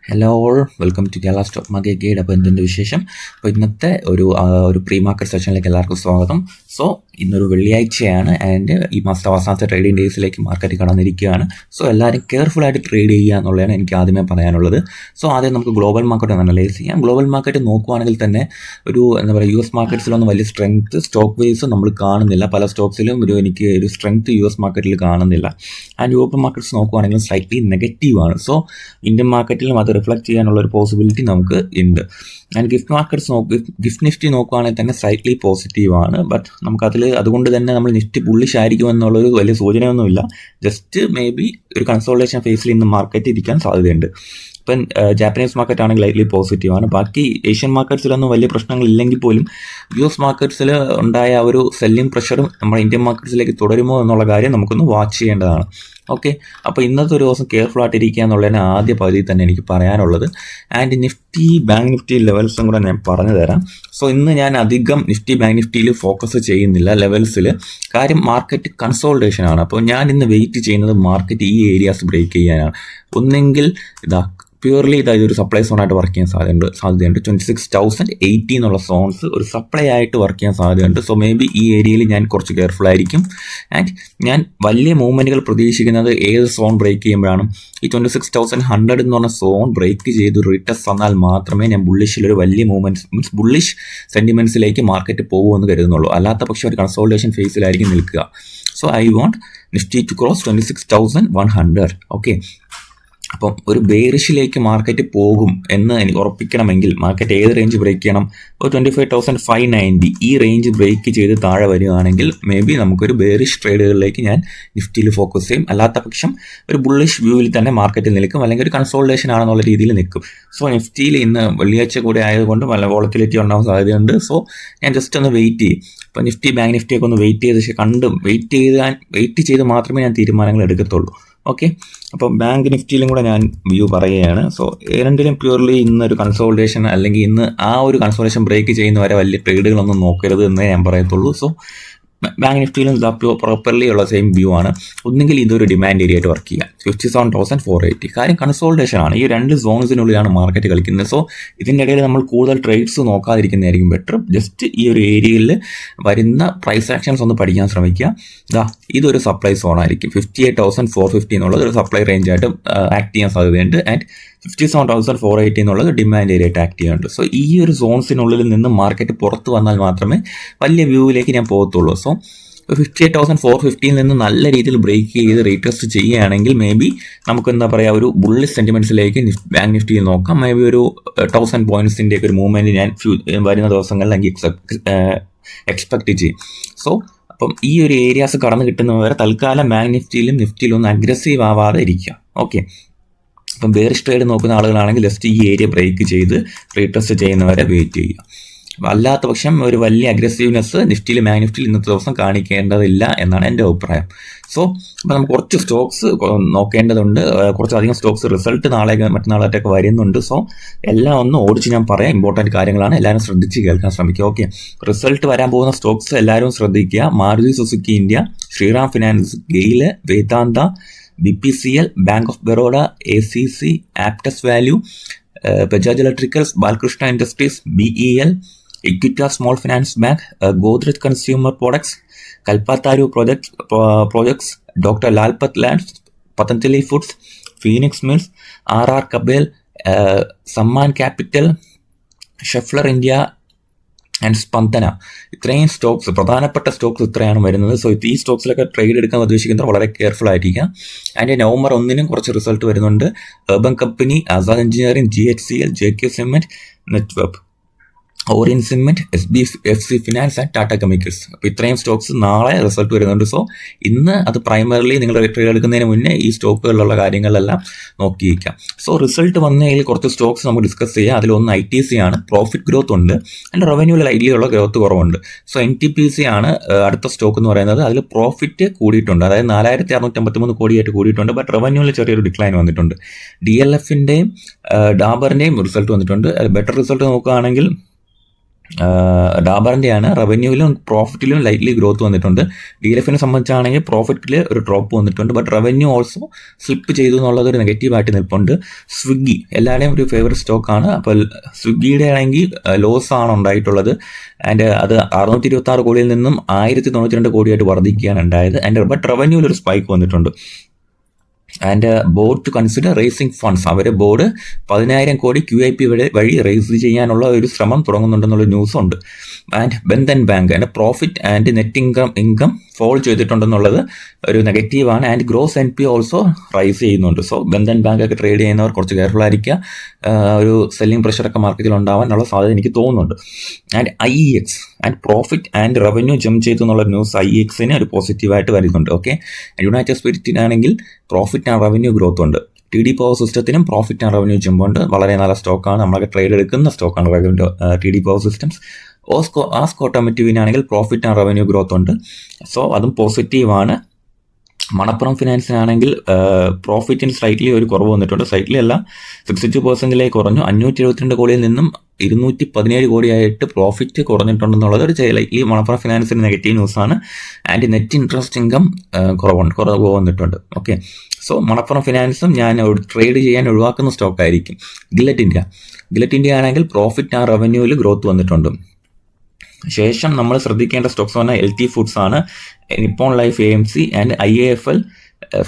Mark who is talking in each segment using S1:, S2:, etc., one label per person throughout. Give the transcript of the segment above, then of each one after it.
S1: Hello all, welcome to Kerala stock market guide. അപ്പോൾ എന്തിൻ്റെ വിശേഷം? അപ്പോൾ ഇന്നത്തെ ഒരു പ്രീ മാർക്കറ്റ് സെഷനിലേക്ക് എല്ലാവർക്കും സ്വാഗതം. സോ ഇന്നൊരു വെള്ളിയാഴ്ചയാണ് ആൻഡ് ഈ മാസത്തെ അവസാനത്തെ ട്രേഡിംഗ് ഡേയ്സിലേക്ക് മാർക്കറ്റ് കടന്നിരിക്കുകയാണ്. സോ എല്ലാവരും കെയർഫുള്ളായിട്ട് ട്രേഡ് ചെയ്യുക എന്നുള്ളതാണ് എനിക്ക് ആദ്യമേ പറയാനുള്ളത്. സോ ആദ്യം നമുക്ക് ഗ്ലോബൽ മാർക്കറ്റ് ഒന്ന് അനലൈസ് ചെയ്യാം. ഗ്ലോബൽ മാർക്കറ്റ് നോക്കുവാണെങ്കിൽ തന്നെ ഒരു US മാർക്കറ്റ്സിലൊന്നും വലിയ സ്ട്രെങ്ത് സ്റ്റോക്ക് വൈസ് നമ്മൾ കാണുന്നില്ല. പല സ്റ്റോക്സിലും എനിക്ക് ഒരു സ്ട്രെങ്ത് US മാർക്കറ്റിൽ കാണുന്നില്ല. ആൻഡ് യൂറോപ്യൻ മാർക്കറ്റ്സ് നോക്കുവാണെങ്കിൽ സ്ലൈറ്റ്ലി നെഗറ്റീവാണ്. സോ ഇന്ത്യൻ മാർക്കറ്റിലും അത് റിഫ്ലക്ട് ചെയ്യാനുള്ള ഒരു പോസിബിലിറ്റി നമുക്ക് ഉണ്ട്. ആൻഡ് ഗിഫ്റ്റ് നിഫ്റ്റി നോക്കുകയാണെങ്കിൽ തന്നെ സ്ലൈറ്റ്ലി പോസിറ്റീവാണ്. ബട്ട് അതുകൊണ്ട് തന്നെ നമ്മൾ നിഫ്റ്റി ബുള്ളിഷ് ആയിരിക്കുമെന്നുള്ളൊരു വലിയ സൂചനയൊന്നുമില്ല. ജസ്റ്റ് മേ ബി ഒരു കൺസോൾട്ടേഷൻ ഫേസിൽ ഇന്ന് മാർക്കറ്റ് ഇരിക്കാൻ സാധ്യതയുണ്ട്. ഇപ്പം ജാപ്പനീസ് മാർക്കറ്റ് ആണെങ്കിൽ ലൈറ്റ്ലി പോസിറ്റീവാണ്. ബാക്കി ഏഷ്യൻ മാർക്കറ്റ്സിലൊന്നും വലിയ പ്രശ്നങ്ങളില്ലെങ്കിൽ പോലും US മാർക്കറ്റ്സിൽ ഉണ്ടായ ഒരു സെല്ലിംഗ് പ്രഷറും നമ്മുടെ ഇന്ത്യൻ മാർക്കറ്റ്സിലേക്ക് തുടരുമോ എന്നുള്ള കാര്യം നമുക്കൊന്ന് വാച്ച് ചെയ്യേണ്ടതാണ്. ഓക്കെ, അപ്പോൾ ഇന്നത്തെ ഒരു ദിവസം കെയർഫുൾ ആയിട്ടിരിക്കുക എന്നുള്ളതിന് ആദ്യ പകുതി തന്നെ എനിക്ക് പറയാനുള്ളത്. ആൻഡ് ബാങ്ക് നിഫ്റ്റി ലെവൽസും കൂടെ ഞാൻ പറഞ്ഞു തരാം. സോ ഇന്ന് ഞാൻ അധികം ബാങ്ക് നിഫ്റ്റിയിൽ ഫോക്കസ് ചെയ്യുന്നില്ല ലെവൽസിൽ. കാര്യം മാർക്കറ്റ് കൺസോൾട്ടേഷൻ ആണ്. അപ്പോൾ ഞാൻ ഇന്ന് വെയിറ്റ് ചെയ്യുന്നത് മാർക്കറ്റ് ഈ ഏരിയാസ് ബ്രേക്ക് ചെയ്യാനാണ്. ഒന്നെങ്കിൽ പ്യൂർലി ഇതൊരു സപ്ലൈ സോണായിട്ട് വർക്ക് ചെയ്യാൻ സാധ്യതയുണ്ട്. 26,080 എന്നുള്ള സോൺസ് ഒരു സപ്ലൈ ആയിട്ട് വർക്ക് ചെയ്യാൻ സാധ്യതയുണ്ട്. സോ മേ ബി ഈ ഏരിയയിൽ ഞാൻ കുറച്ച് കെയർഫുൾ ആയിരിക്കും. ആൻഡ് ഞാൻ വലിയ മൂവ്മെൻറ്റുകൾ പ്രതീക്ഷിക്കുന്നത് ഏത് സോൺ ബ്രേക്ക് ചെയ്യുമ്പോഴാണ് ഈ 26,100 എന്ന് പറഞ്ഞ സോൺ ബ്രേക്ക് ചെയ്ത് റിട്ടസ് വന്നാൽ മാത്രമേ ഞാൻ ബുള്ളിഷിലൊരു വലിയ മൂവ്മെൻറ്റ്സ് ബുള്ളിഷ് സെൻറ്റിമെൻറ്റ്സിലേക്ക് മാർക്കറ്റ് പോകുമെന്ന് കരുതുന്നുള്ളൂ. അല്ലാത്ത പക്ഷേ ഒരു കൺസോൾട്ടേഷൻ ഫേസിലായിരിക്കും നിൽക്കുക. So I want Nifty to cross 26,100. Okay, അപ്പം ഒരു ബെയറിഷിലേക്ക് മാർക്കറ്റ് പോകും എന്ന് എനിക്ക് ഉറപ്പിക്കണമെങ്കിൽ മാർക്കറ്റ് ഏത് റേഞ്ച് ബ്രേക്ക് ചെയ്യണം? ഒരു 25,590 ഈ റേഞ്ച് ബ്രേക്ക് ചെയ്ത് താഴെ വരികയാണെങ്കിൽ മേ ബി നമുക്കൊരു ബെയറിഷ് ട്രേഡുകളിലേക്ക് ഞാൻ നിഫ്റ്റിയിൽ ഫോക്കസ് ചെയ്യും. അല്ലാത്ത പക്ഷം ഒരു ബുള്ളിഷ് വ്യൂവിൽ തന്നെ മാർക്കറ്റിൽ നിൽക്കും, അല്ലെങ്കിൽ ഒരു കൺസോൾട്ടേഷൻ ആണെന്നുള്ള രീതിയിൽ നിൽക്കും. സോ നിഫ്റ്റിയിൽ ഇന്ന് വെള്ളിയാഴ്ച കൂടെ ആയതുകൊണ്ട് നല്ല വോളറ്റിലിറ്റി ഉണ്ടാകാൻ സാധ്യതയുണ്ട്. സോ ഞാൻ ജസ്റ്റ് ഒന്ന് വെയിറ്റ് ചെയ്യും. ഇപ്പോൾ ബാങ്ക് നിഫ്റ്റിയൊക്കെ ഒന്ന് വെയിറ്റ് ചെയ്ത് മാത്രമേ ഞാൻ തീരുമാനങ്ങൾ എടുക്കത്തുള്ളൂ. ഓക്കെ, അപ്പോൾ ബാങ്ക് നിഫ്റ്റിയിലും കൂടെ ഞാൻ വ്യൂ പറയുകയാണ്. സോ രണ്ടിലും പ്യൂർലി ഇന്നൊരു കൺസോൾട്ടേഷൻ, അല്ലെങ്കിൽ ഇന്ന് ആ ഒരു കൺസോൾട്ടേഷൻ ബ്രേക്ക് ചെയ്യുന്നവരെ വലിയ ട്രേഡുകളൊന്നും നോക്കരുത് എന്നേ ഞാൻ പറയത്തുള്ളൂ. സോ ബാങ്ക് നിഫ്റ്റിയിലും പ്രോപ്പർലി ഉള്ള സെയിം വ്യൂ ആണ്. ഒന്നുകിൽ ഇതൊരു ഡിമാൻഡ് ഏരിയ ആയിട്ട് വർക്ക് ചെയ്യുക 57,480. കാര്യം കൺസോൾട്ടേഷൻ ആണ്. ഈ രണ്ട് സോൺസിനുള്ളിലാണ് മാർക്കറ്റ് കളിക്കുന്നത്. സോ ഇതിൻ്റെ ഇടയിൽ നമ്മൾ കൂടുതൽ ട്രേഡ്സ് നോക്കാതിരിക്കുന്നതായിരിക്കും ബെറ്റർ. ജസ്റ്റ് ഈ ഒരു ഏരിയയിൽ വരുന്ന പ്രൈസ് ആക്ഷൻസ് ഒന്ന് പഠിക്കാൻ ശ്രമിക്കുക. ഇതൊരു സപ്ലൈ സോൺ ആയിരിക്കും. 58,450 എന്നുള്ളത് ഒരു സപ്ലൈ റേഞ്ച് ആയിട്ട് ആക്ട് ചെയ്യാൻ സാധ്യതയുണ്ട്. ആൻഡ് 57,480 എന്നുള്ളത് ഡിമാൻഡ് ഏരിയ ആയിട്ട് ആക്ട് ചെയ്യുന്നുണ്ട്. സോ ഈ ഒരു സോൺസിനുള്ളിൽ നിന്ന് മാർക്കറ്റ് പുറത്ത് വന്നാൽ മാത്രമേ വലിയ വ്യൂവിലേക്ക് ഞാൻ പോകത്തുള്ളൂ. സോ 58,450 നിന്ന് നല്ല രീതിയിൽ ബ്രേക്ക് ചെയ്ത് റീടെസ്റ്റ് ചെയ്യുകയാണെങ്കിൽ മേ ബി നമുക്ക് ഒരു ബുള്ളിഷ് സെൻറ്റിമെൻറ്റ്സിലേക്ക് ബാങ്ക് നിഫ്റ്റിയിൽ നോക്കാം. മേ ബി ഒരു 1000 പോയിന്റ്സിൻ്റെ ഒക്കെ ഒരു മൂവ്മെൻറ്റ് ഞാൻ വരുന്ന ദിവസങ്ങളിൽ എനിക്ക് എക്സ്പെക്റ്റ് ചെയ്യും. സോ അപ്പം ഈ ഒരു ഏരിയാസ് കടന്നു കിട്ടുന്നവരെ തൽക്കാലം ബാങ്ക് നിഫ്റ്റിയിലും ഒന്ന് അഗ്രസീവ് ആവാതെ ഇരിക്കുക. ഓക്കെ, അപ്പം ബെയറിഷ് ട്രേഡ് നോക്കുന്ന ആളുകളാണെങ്കിൽ ജസ്റ്റ് ഈ ഏരിയ ബ്രേക്ക് ചെയ്ത് റീടെസ്റ്റ് ചെയ്യുന്നവരെ വെയിറ്റ് ചെയ്യുക. അല്ലാത്ത പക്ഷം ഒരു വലിയ അഗ്രസീവ്നെസ് ബാങ്ക് നിഫ്റ്റിയിൽ ഇന്നത്തെ ദിവസം കാണിക്കേണ്ടതില്ല എന്നാണ് എൻ്റെ അഭിപ്രായം. സോ അപ്പോൾ നമുക്ക് കുറച്ച് സ്റ്റോക്സ് നോക്കേണ്ടതുണ്ട്. കുറച്ചധികം സ്റ്റോക്സ് റിസൾട്ട് മറ്റന്നാളായിട്ടൊക്കെ വരുന്നുണ്ട്. സോ എല്ലാം ഒന്ന് ഓടിച്ച് ഞാൻ പറയാം. ഇമ്പോർട്ടൻറ്റ് കാര്യങ്ങളാണ്, എല്ലാവരും ശ്രദ്ധിച്ച് കേൾക്കാൻ ശ്രമിക്കുക. ഓക്കെ, റിസൾട്ട് വരാൻ പോകുന്ന സ്റ്റോക്സ് എല്ലാവരും ശ്രദ്ധിക്കുക. Maruti Suzuki India, Shriram Finance, GAIL, Vedanta, BPCL, Bank of Baroda, ACC, Aptus Value, Bajaj Electricals, Balakrishna Industries, BEL, Equitas Small Finance Bank, Godrej Consumer Products, Kalpataru Projects, doctor Lalpath labs, Patanjali Foods, Phoenix Mills, RR Kabel, Samman Capital, Schaeffler India and Spandana. ഇത്രയും stocks, പ്രധാനപ്പെട്ട Stokes ഇത്രയാണ് വരുന്നത്. So ഈ സ്റ്റോക്സിലൊക്കെ trade എടുക്കാൻ ഉദ്ദേശിക്കുന്നവർ വളരെ careful ആയിരിക്കുക. And November 1 കുറച്ച് result വരുന്നുണ്ട്. Urban company, Azad engineering, GHCL, JK cement, network, Orion cement, SBFC finance and Tata chemicals. അപ്പോൾ ഇത്രയും സ്റ്റോക്സ് നാളെ റിസൾട്ട് വരുന്നുണ്ട്. സോ ഇന്ന് അത് പ്രൈമറിലി നിങ്ങൾ ട്രേഡ് എടുക്കുന്നതിന് മുന്നേ ഈ സ്റ്റോക്കുകളിലുള്ള കാര്യങ്ങളെല്ലാം നോക്കിയിരിക്കാം. സോ റിസൾട്ട് വന്നതിൽ കുറച്ച് സ്റ്റോക്സ് നമുക്ക് ഡിസ്കസ് ചെയ്യാം. അതിലൊന്ന് ITC ആണ്. പ്രോഫിറ്റ് ഗ്രോത്ത് ഉണ്ട്, അതിൻ്റെ റവന്യൂവിൽ ലൈറ്റ്ലിയുള്ള ഗ്രോത്ത് കുറവുണ്ട്. സോ NTPC ആണ് അടുത്ത സ്റ്റോക്ക് എന്ന് പറയുന്നത്. അതിൽ പ്രോഫിറ്റ് കൂടിയിട്ടുണ്ട്, അതായത് 4,653 കോടിയായിട്ട് കൂടിയിട്ടുണ്ട്. ബട്ട് റവന്യൂവിൽ ചെറിയൊരു ഡിക്ലൈൻ വന്നിട്ടുണ്ട്. DLFിൻ്റെയും ഡാബറിൻ്റെയും റിസൾട്ട് വന്നിട്ടുണ്ട്. ബെറ്റർ റിസൾട്ട് നോക്കുകയാണെങ്കിൽ ഡാബറിൻ്റെയാണ്. റവന്യൂവിലും പ്രോഫിറ്റിലും ലൈറ്റ്ലി ഗ്രോത്ത് വന്നിട്ടുണ്ട്. DLFനെ സംബന്ധിച്ചാണെങ്കിൽ പ്രോഫിറ്റിൽ ഒരു ഡ്രോപ്പ് വന്നിട്ടുണ്ട്, ബട്ട് റവന്യൂ ഓൾസോ സ്ലിപ്പ് ചെയ്തു എന്നുള്ളത് ഒരു നെഗറ്റീവായിട്ട് നിൽപ്പുണ്ട്. സ്വിഗ്ഗി എല്ലാവരുടെയും ഒരു ഫേവറേറ്റ് സ്റ്റോക്കാണ്. അപ്പോൾ സ്വിഗ്ഗിയുടെ ആണെങ്കിൽ ലോസ് ആണ് ഉണ്ടായിട്ടുള്ളത്. ആൻഡ് അത് 626 കോടിയിൽ നിന്നും 1092 കോടിയായിട്ട് വർദ്ധിക്കുകയാണ് ഉണ്ടായത്. ബട്ട് റവന്യൂവിൽ ഒരു സ്പൈക്ക് വന്നിട്ടുണ്ട്. And board to consider raising funds, അവർ ബോർഡ് 10,000 കോടി QIP വഴി റേസ് ചെയ്യാനുള്ള ഒരു ശ്രമം തുടങ്ങുന്നുണ്ടെന്നുള്ള ന്യൂസ് ഉണ്ട്. And Bandhan bank profit and net income fall ചെയ്തിട്ടുണ്ടെന്നുള്ളത് ഒരു നെഗറ്റീവാണ്. And gross NPA also rise ചെയ്യുന്നുണ്ട്. സോ ബന്ധൻ ബാങ്ക് ഒക്കെ ട്രേഡ് ചെയ്യുന്നവർ കുറച്ച് കെയർഫുൾ ആയിരിക്കുക. ഒരു സെല്ലിംഗ് പ്രഷറൊക്കെ മാർക്കറ്റിൽ ഉണ്ടാവാനുള്ള സാധ്യത എനിക്ക് തോന്നുന്നുണ്ട്. And IEX and profit and revenue jump ചെയ്തു എന്നുള്ള ന്യൂസ് IEXന് ഒരു പോസിറ്റീവായിട്ട് വരുന്നുണ്ട്. ഓക്കെ, യുണൈറ്റഡ് സ്പിരിറ്റിനാണെങ്കിൽ പ്രോഫിറ്റ് ആൻഡ് റവന്യൂ ഗ്രോത്ത് ഉണ്ട്. TD പവർ സിസ്റ്റത്തിനും പ്രോഫിറ്റ് ആൻഡ് റവന്യൂ ജംപ് ഉണ്ട്. വളരെ നല്ല സ്റ്റോക്കാണ്, നമ്മളൊക്കെ ട്രേഡ് എടുക്കുന്ന സ്റ്റോക്കാണ് TD പവർ സിസ്റ്റംസ്. ആസ്ക് ഓട്ടോമോട്ടീവിനാണെങ്കിൽ പ്രോഫിറ്റ് ആൻഡ് റവന്യൂ ഗ്രോത്ത് ഉണ്ട്. സോ അതും പോസിറ്റീവാണ്. മണപ്പുറം ഫിനാൻസിനാണെങ്കിൽ പ്രോഫിറ്റിന് സ്ലൈറ്റ്ലി ഒരു കുറവ് വന്നിട്ടുണ്ട്. സ്ലൈറ്റ്ലി അല്ല, 62% കുറഞ്ഞു. 572 കോടിയിൽ നിന്നും 217 കോടിയായിട്ട് പ്രോഫിറ്റ് കുറഞ്ഞിട്ടുണ്ടെന്നുള്ളത് ഒരു ലൈറ്റ്ലി മണപ്പുറം ഫിനാൻസിന് നെഗറ്റീവ് ന്യൂസാണ്. ആൻഡ് നെറ്റ് ഇൻട്രസ്റ്റ് ഇൻകം കുറവ് വന്നിട്ടുണ്ട്. ഓക്കെ, സോ മണപ്പുറം ഫിനാൻസും ഞാൻ ട്രേഡ് ചെയ്യാൻ ഒഴിവാക്കുന്ന സ്റ്റോക്കായിരിക്കും. ഗില്ലറ്റ് ഇന്ത്യ ആണെങ്കിൽ പ്രോഫിറ്റ് ആ റവന്യൂവിൽ ഗ്രോത്ത് വന്നിട്ടുണ്ട്. ശേഷം നമ്മൾ ശ്രദ്ധിക്കേണ്ട സ്റ്റോക്സ് പറഞ്ഞാൽ LT ഫുഡ്സ് ആണ്, Nippon life AMC and IIFL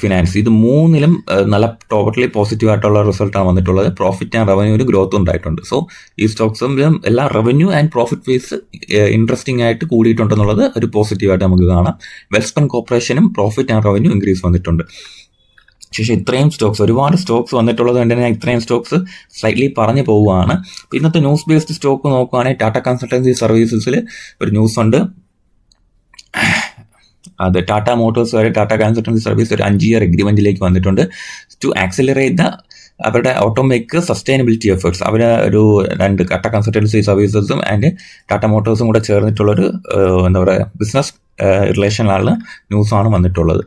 S1: finance. ഇത് മൂന്നിലും നല്ല ടോട്ടലി പോസിറ്റീവ് ആയിട്ടുള്ള റിസൾട്ടാണ് വന്നിട്ടുള്ളത്. പ്രോഫിറ്റ് ആൻഡ് റവന്യൂവിൽ ഗ്രോത്ത് ഉണ്ടായിട്ടുണ്ട്. സോ ഈ സ്റ്റോക്സിലും എല്ലാം revenue and profit base interesting ആയിട്ട് കൂടിയിട്ടുണ്ടെന്നുള്ളത് ഒരു പോസിറ്റീവായിട്ട് നമുക്ക് കാണാം. വെൽസ്പൺ കോർപ്പറേഷനും പ്രോഫിറ്റ് ആൻഡ് റവന്യൂ ഇൻക്രീസ് വന്നിട്ടുണ്ട്. ശേഷം ഇത്രയും സ്റ്റോക്സ്, ഒരുപാട് സ്റ്റോക്സ് വന്നിട്ടുള്ളത് കൊണ്ട് തന്നെ ഇത്രയും സ്റ്റോക്സ് സ്ലൈറ്റ്ലി പറഞ്ഞു പോവുകയാണ്. ഇന്നത്തെ ന്യൂസ് ബേസ്ഡ് സ്റ്റോക്ക് നോക്കുകയാണെങ്കിൽ ടാറ്റ കൺസൾട്ടൻസി സർവീസസിൽ ഒരു ന്യൂസ് ഉണ്ട്. അത് ടാറ്റ മോട്ടോഴ്സ് വരെ ടാറ്റ കൺസൾട്ടൻസി സർവീസ് ഒരു 5 ഇയർ എഗ്രിമെന്റിലേക്ക് വന്നിട്ടുണ്ട് ടു ആക്സിലറേറ്റ് അവരുടെ ഓട്ടോമേക്ക് സസ്റ്റൈനബിലിറ്റി എഫേർട്സ്. അവർ ഒരു 2 ടാറ്റ കൺസൾട്ടൻസി സർവീസസും ആൻഡ് ടാറ്റ മോട്ടോഴ്സും കൂടെ ചേർന്നിട്ടുള്ളൊരു എന്താ പറയുക ബിസിനസ് റിലേഷനിലാണ് ന്യൂസാണ് വന്നിട്ടുള്ളത്.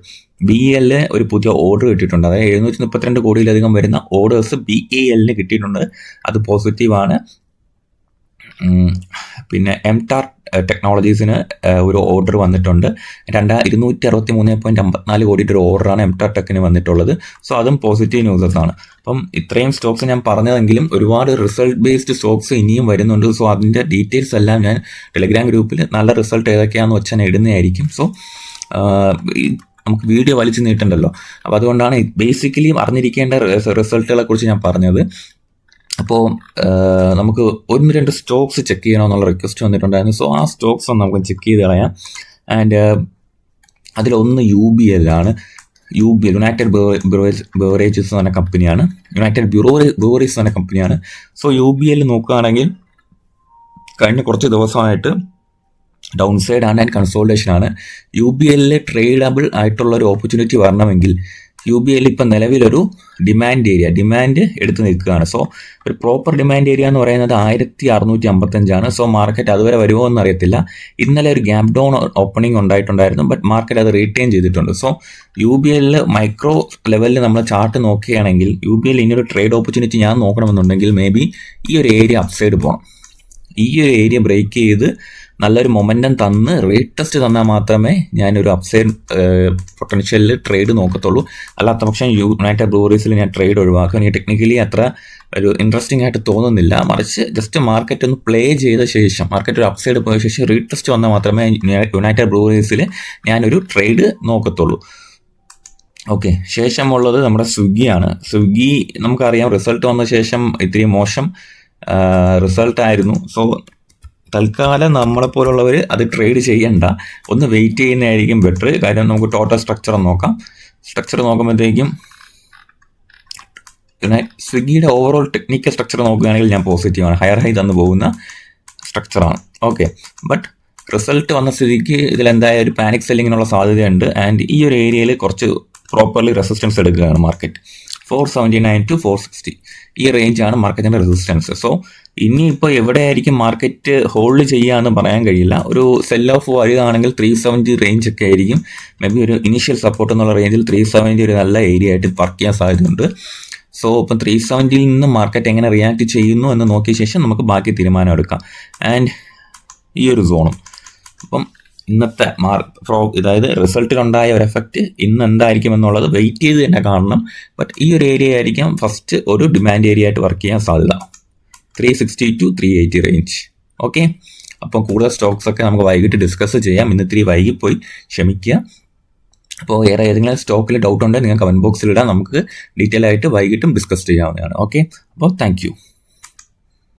S1: BEL ഒരു പുതിയ ഓർഡർ കിട്ടിയിട്ടുണ്ട്. അതായത് 732 കോടിയിലധികം വരുന്ന ഓർഡേഴ്സ് BELന് കിട്ടിയിട്ടുണ്ട്. അത് പോസിറ്റീവാണ്. പിന്നെ MTAR ടെക്നോളജീസിന് ഒരു ഓർഡർ വന്നിട്ടുണ്ട്. 263.54 കോടിയുടെ ഒരു ഓർഡറാണ് MTAR ടെക്കിന് വന്നിട്ടുള്ളത്. സോ അതും പോസിറ്റീവ് ന്യൂസസ് ആണ്. അപ്പം ഇത്രയും സ്റ്റോക്സ് ഞാൻ പറഞ്ഞതെങ്കിലും ഒരുപാട് റിസൾട്ട് ബേസ്ഡ് സ്റ്റോക്സ് ഇനിയും വരുന്നുണ്ട്. സോ അതിൻ്റെ ഡീറ്റെയിൽസ് എല്ലാം ഞാൻ ടെലിഗ്രാം ഗ്രൂപ്പിൽ നല്ല റിസൾട്ട് ഏതൊക്കെയാണെന്ന് വെച്ചാൽ ഇടുന്നതായിരിക്കും. സോ നമുക്ക് വീഡിയോ വലിച്ചു നീട്ടണ്ടല്ലോ, അപ്പോൾ അതുകൊണ്ടാണ് ബേസിക്കലി അറിഞ്ഞിരിക്കേണ്ട റിസൾട്ടുകളെ കുറിച്ച് ഞാൻ പറഞ്ഞത്. അപ്പോൾ നമുക്ക് 1-2 സ്റ്റോക്സ് ചെക്ക് ചെയ്യണമെന്നുള്ള റിക്വസ്റ്റ് വന്നിട്ടുണ്ടായിരുന്നു. സോ ആ സ്റ്റോക്സ് ഒന്ന് നമുക്ക് ചെക്ക് ചെയ്ത് കളയാം. ആൻഡ് അതിലൊന്ന് UBL ആണ്. UBL യുണൈറ്റഡ് ബെവറേജസ് എന്ന കമ്പനിയാണ്. യുണൈറ്റഡ് ബ്യൂറീസ് എന്ന കമ്പനിയാണ്. സോ UBL നോക്കുകയാണെങ്കിൽ കഴിഞ്ഞ കുറച്ച് ദിവസമായിട്ട് ഡൗൺ സൈഡ് ആൻഡ് കൺസോൾട്ടേഷൻ ആണ്. UBL ട്രേഡബിൾ ആയിട്ടുള്ള ഒരു ഓപ്പർച്യൂണിറ്റി വരണമെങ്കിൽ UBL ഇപ്പം നിലവിലൊരു ഡിമാൻഡ് എടുത്ത് നിൽക്കുകയാണ്. സോ ഒരു പ്രോപ്പർ ഡിമാൻഡ് ഏരിയ എന്ന് പറയുന്നത് 1655 സോ മാർക്കറ്റ് അതുവരെ വരുമോ എന്ന് അറിയത്തില്ല. ഇന്നലെ ഒരു ഗ്യാപ് ഡൗൺ ഓപ്പണിംഗ് ഉണ്ടായിട്ടുണ്ടായിരുന്നു, ബട്ട് മാർക്കറ്റ് അത് റീറ്റെയിൻ ചെയ്തിട്ടുണ്ട്. സോ UBL മൈക്രോ ലെവലിൽ നമ്മൾ ചാർട്ട് നോക്കുകയാണെങ്കിൽ UBL ഇനിയൊരു ട്രേഡ് ഓപ്പർച്യൂണിറ്റി ഞാൻ നോക്കണമെന്നുണ്ടെങ്കിൽ മേ ബി ഈ ഒരു ഏരിയ അപ്സൈഡ് പോകണം. ഈ ഒരു ഏരിയ ബ്രേക്ക് ചെയ്ത് നല്ലൊരു മൊമെൻറ്റം തന്ന് റീടെസ്റ്റ് തന്നാൽ മാത്രമേ ഞാനൊരു അപ്സൈഡ് പൊട്ടൻഷ്യലിൽ ട്രേഡ് നോക്കത്തുള്ളൂ. അല്ലാത്ത പക്ഷം യുണൈറ്റഡ് ബ്രൂവറീസിൽ ഞാൻ ട്രേഡ് ഒഴിവാക്കും. എനിക്ക് ടെക്നിക്കലി അത്ര ഒരു ഇൻട്രസ്റ്റിംഗ് ആയിട്ട് തോന്നുന്നില്ല. മറിച്ച് ജസ്റ്റ് മാർക്കറ്റ് ഒന്ന് പ്ലേ ചെയ്ത ശേഷം, മാർക്കറ്റ് ഒരു അപ്സൈഡ് പോയ ശേഷം റീടെസ്റ്റ് വന്നാൽ മാത്രമേ യുണൈറ്റഡ് ബ്രൂവറീസിൽ ഞാനൊരു ട്രേഡ് നോക്കത്തുള്ളൂ. ഓക്കെ, ശേഷമുള്ളത് നമ്മുടെ സ്വിഗ്ഗിയാണ്. സ്വിഗ്ഗി നമുക്കറിയാം റിസൾട്ട് വന്ന ശേഷം ഇത്തിരി മോശം റിസൾട്ടായിരുന്നു. സോ തൽക്കാലം നമ്മളെപ്പോലുള്ളവർ അത് ട്രേഡ് ചെയ്യണ്ട, ഒന്ന് വെയിറ്റ് ചെയ്യുന്നതായിരിക്കും ബെറ്റർ. കാര്യം നമുക്ക് ടോട്ടൽ സ്ട്രക്ചർ നോക്കാം. സ്ട്രക്ചർ നോക്കുമ്പോഴത്തേക്കും പിന്നെ സ്വിഗ്ഗിയുടെ ഓവറോൾ ടെക്നിക്കൽ സ്ട്രക്ചർ നോക്കുകയാണെങ്കിൽ ഞാൻ പോസിറ്റീവാണ്. ഹയർ ഹൈ തന്നു പോകുന്ന സ്ട്രക്ചറാണ്. ഓക്കെ, ബട്ട് റിസൾട്ട് വന്ന സ്ഥിതിക്ക് ഇതിലെന്തായാലും ഒരു പാനിക് സെല്ലിങ്ങിനുള്ള സാധ്യതയുണ്ട്. ആൻഡ് ഈ ഒരു ഏരിയയിൽ കുറച്ച് പ്രോപ്പർലി റെസിസ്റ്റൻസ് എടുക്കുകയാണ് മാർക്കറ്റ്. 479 to 460 ഈ റേഞ്ചാണ് മാർക്കറ്റിൻ്റെ റെസിസ്റ്റൻസ്. സോ ഇനിയിപ്പോൾ എവിടെയായിരിക്കും മാർക്കറ്റ് ഹോൾഡ് ചെയ്യുക എന്ന് പറയാൻ കഴിയില്ല. ഒരു സെൽ ഓഫ് വരികയാണെങ്കിൽ 370 റേഞ്ച് ഒക്കെ ആയിരിക്കും. മേ ബി ഒരു ഇനീഷ്യൽ സപ്പോർട്ട് എന്നുള്ള റേഞ്ചിൽ 370 ഒരു നല്ല ഏരിയ ആയിട്ട് വർക്ക് ചെയ്യാൻ സാധ്യതയുണ്ട്. സോ ഇപ്പം 370 നിന്ന് മാർക്കറ്റ് എങ്ങനെ റിയാക്ട് ചെയ്യുന്നു എന്ന് നോക്കിയ ശേഷം നമുക്ക് ബാക്കി തീരുമാനം എടുക്കാം. ആൻഡ് ഈ ഒരു സോണും. അപ്പം ഇന്നത്തെ അതായത് റിസൾട്ടിലുണ്ടായ ഒരു എഫക്റ്റ് ഇന്ന് എന്തായിരിക്കും എന്നുള്ളത് വെയിറ്റ് ചെയ്ത് തന്നെ കാണണം. ബട്ട് ഈ ഒരു ഏരിയ ആയിരിക്കും ഫസ്റ്റ് ഒരു ഡിമാൻഡ് ഏരിയ ആയിട്ട് വർക്ക് ചെയ്യാൻ സാധ്യത, 360 to 380 റേഞ്ച്. ഓക്കെ, അപ്പം കൂടുതൽ സ്റ്റോക്സ് ഒക്കെ നമുക്ക് വൈകിട്ട് ഡിസ്കസ് ചെയ്യാം. ഇന്ന് ഇത്തിരി വൈകിപ്പോയി, ക്ഷമിക്കുക. അപ്പോൾ ഏതെങ്കിലും സ്റ്റോക്കിൽ ഡൗട്ട് ഉണ്ടെങ്കിൽ നിങ്ങൾ കമൻറ്റ് ബോക്സിൽ ഇടാം, നമുക്ക് ഡീറ്റെയിൽ ആയിട്ട് വൈകിട്ടും ഡിസ്കസ് ചെയ്യാവുന്നതാണ്. ഓക്കെ, അപ്പോൾ താങ്ക് യു.